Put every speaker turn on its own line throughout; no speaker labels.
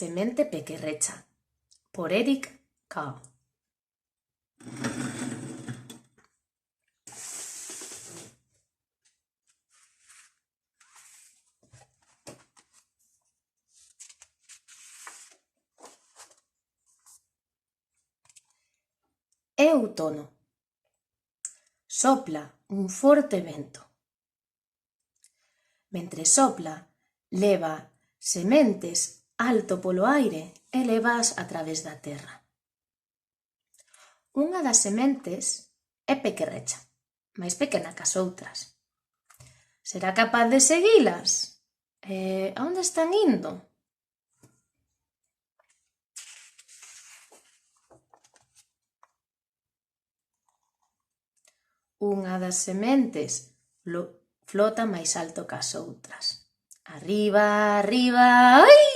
semente pequerrecha, por Eric Carle. É outono. Sopla un forte vento. Mentre sopla, leva sementes alto polo aire e levaas a través da terra. Unha das sementes é pequerrecha, máis pequena que as outras. Será capaz de seguilas? A onde están indo? Unha das sementes flota máis alto que as outras. Arriba, arriba, ai!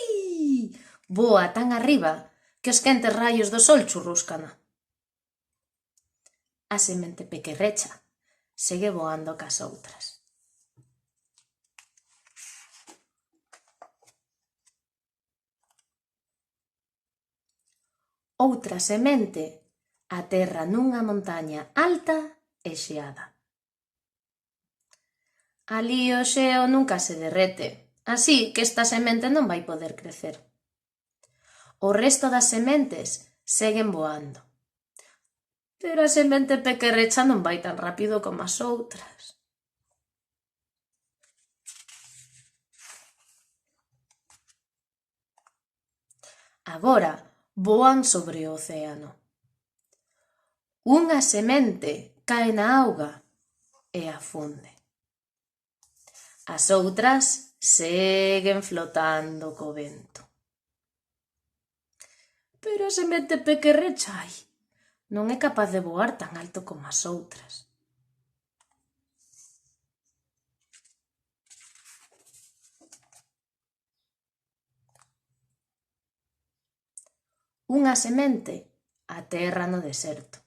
Voa tan arriba que os quentes raios do sol churrúscana. A semente pequerrecha segue voando que as outras. Outra semente aterra nunha montaña alta e xeada. Alí o xeo nunca se derrete, así que esta semente non vai poder crecer. O resto das sementes seguen voando, pero a semente pequerrecha non vai tan rápido como as outras. Agora voan sobre o océano. Unha semente cae na auga e afunde. As outras seguen flotando co vento. Pero a semente pequerrecha, non é capaz de voar tan alto como as outras. Unha semente aterra no deserto.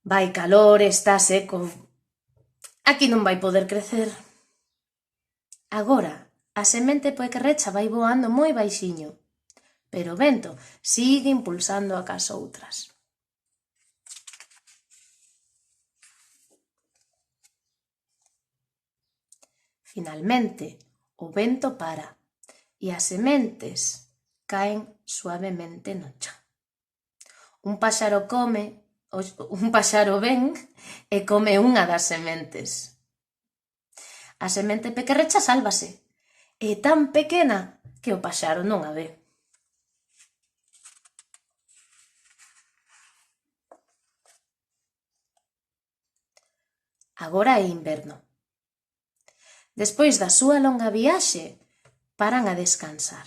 Vai calor, está seco. Aquí non vai poder crecer. Agora, a semente pequerrecha vai voando moi baixiño, pero o vento sigue impulsando a cas outras. Finalmente, o vento para e as sementes caen suavemente no chan. Un paxaro ven e come unha das sementes. A semente pequerrecha sálvase. É tan pequena que o paxaro non a ve. Agora é inverno. Despois da súa longa viaxe, paran a descansar.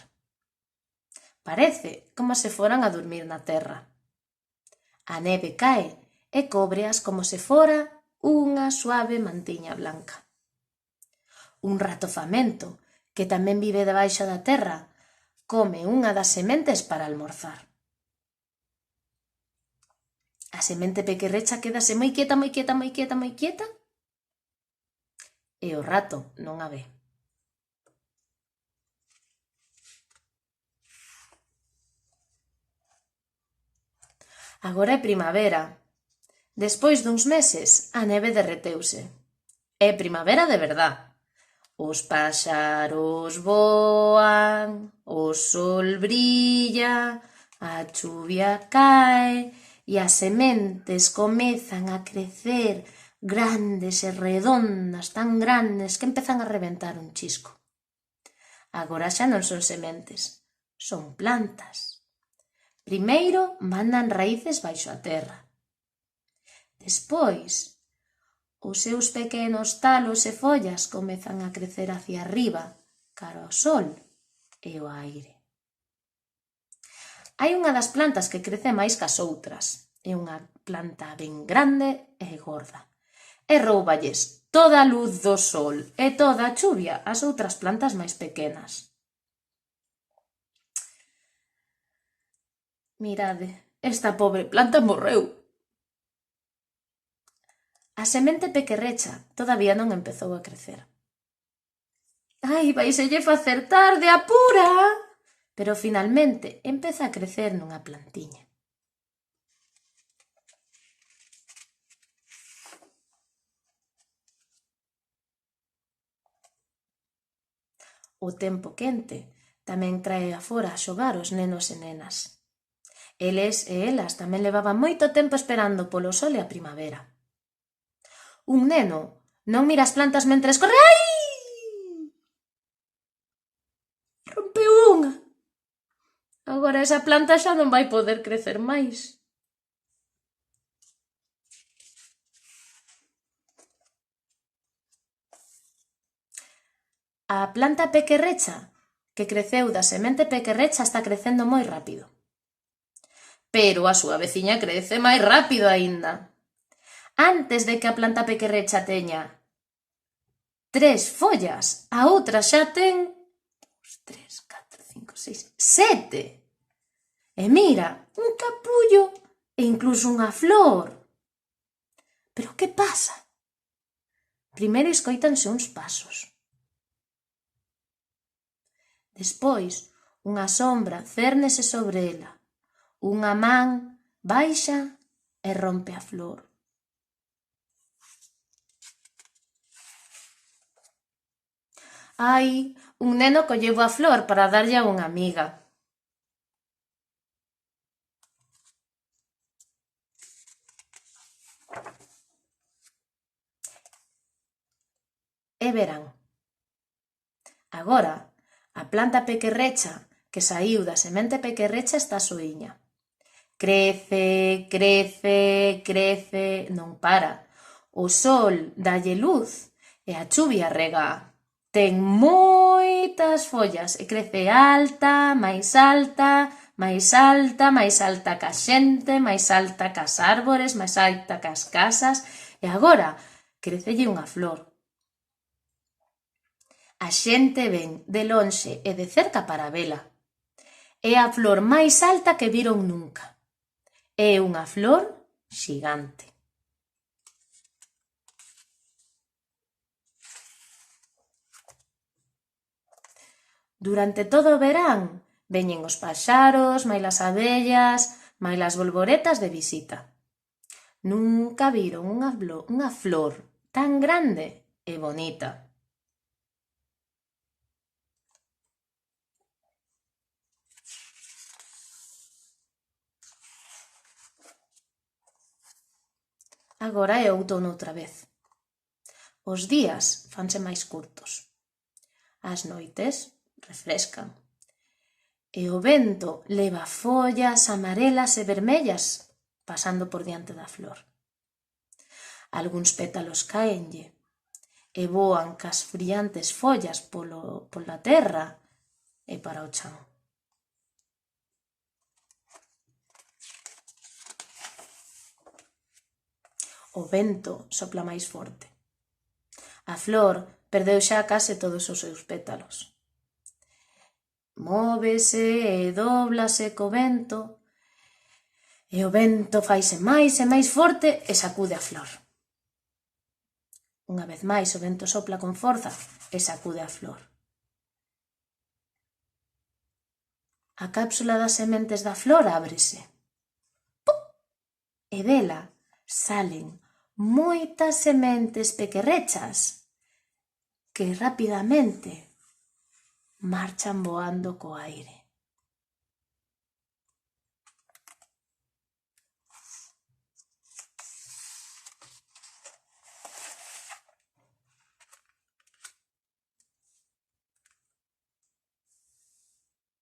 Parece como se foran a dormir na terra. A neve cae e cóbreas como se fora unha suave mantiña blanca. Un rato famento, que tamén vive debaixo da terra, come unha das sementes para almorzar. A semente pequerrecha quédase moi quieta, moi quieta, moi quieta, moi quieta, e o rato non a ve. Agora é primavera. Despois duns meses, a neve derreteuse. É primavera de verdad. Os paxaros voan, o sol brilla, a chuvia cae e as sementes comezan a crecer grandes e redondas, tan grandes que empezan a reventar un chisco. Agora xa non son sementes, son plantas. Primeiro mandan raíces baixo a terra. Despois, os seus pequenos talos e follas comezan a crecer hacia arriba, cara ao sol e ao aire. Hai unha das plantas que crece máis que as outras. É unha planta ben grande e gorda. E róuballes toda a luz do sol e toda a chuvia ás outras plantas máis pequenas. Mirade, esta pobre planta morreu. A semente pequerrecha todavía non empezou a crecer. Ai, vaiselle facer tarde, apura! Pero finalmente empeza a crecer nunha plantiña. O tempo quente tamén trae afora a xogar os nenos e nenas. Eles e elas tamén levaban moito tempo esperando polo sol e a primavera. Un neno non mira as plantas mentres corre. Ai! Rompeu unha. Agora esa planta xa non vai poder crecer máis. A planta pequerrecha, que creceu da semente pequerrecha, está crecendo moi rápido. Pero a súa veciña crece máis rápido aínda. Antes de que a planta pequerrecha teña 3 follas, a outra xa ten 2, 3, 4, 5, 6, 7. E mira, un capullo e incluso unha flor. Pero que pasa? Primeiro escoítanse uns pasos. Despois, unha sombra cérnese sobre ela. Unha man baixa e rompe a flor. Ai, un neno colleu a flor para darlle a unha amiga. É verán. Agora, a planta pequerrecha que saíu da semente pequerrecha está soíña. Crece, crece, crece, non para. O sol dalle luz e a chuvia rega. Ten moitas follas e crece alta, máis alta, máis alta, máis alta que a xente, máis alta que as árbores, máis alta que as casas, e agora crecelle unha flor. A xente ven de lonxe e de cerca para vela. É a flor máis alta que viron nunca. É unha flor xigante. Durante todo o verán veñen os paxaros, mailas abellas, mailas bolboretas de visita. Nunca viron unha flor tan grande e bonita. Agora é outono outra vez. Os días fanse máis curtos. As noites refrescan. E o vento leva follas amarelas e vermellas pasando por diante da flor. Algúns pétalos caenlle e voan cas friantes follas pola terra e para o chan. O vento sopla máis forte. A flor perdeu xa case todos os seus pétalos. Móvese e dóblase co vento, e o vento faise máis e máis forte e sacude a flor. Unha vez máis o vento sopla con forza e sacude a flor. A cápsula das sementes da flor ábrese. ¡Pup! E dela salen moitas sementes pequerrechas que rapidamente marchan voando co aire.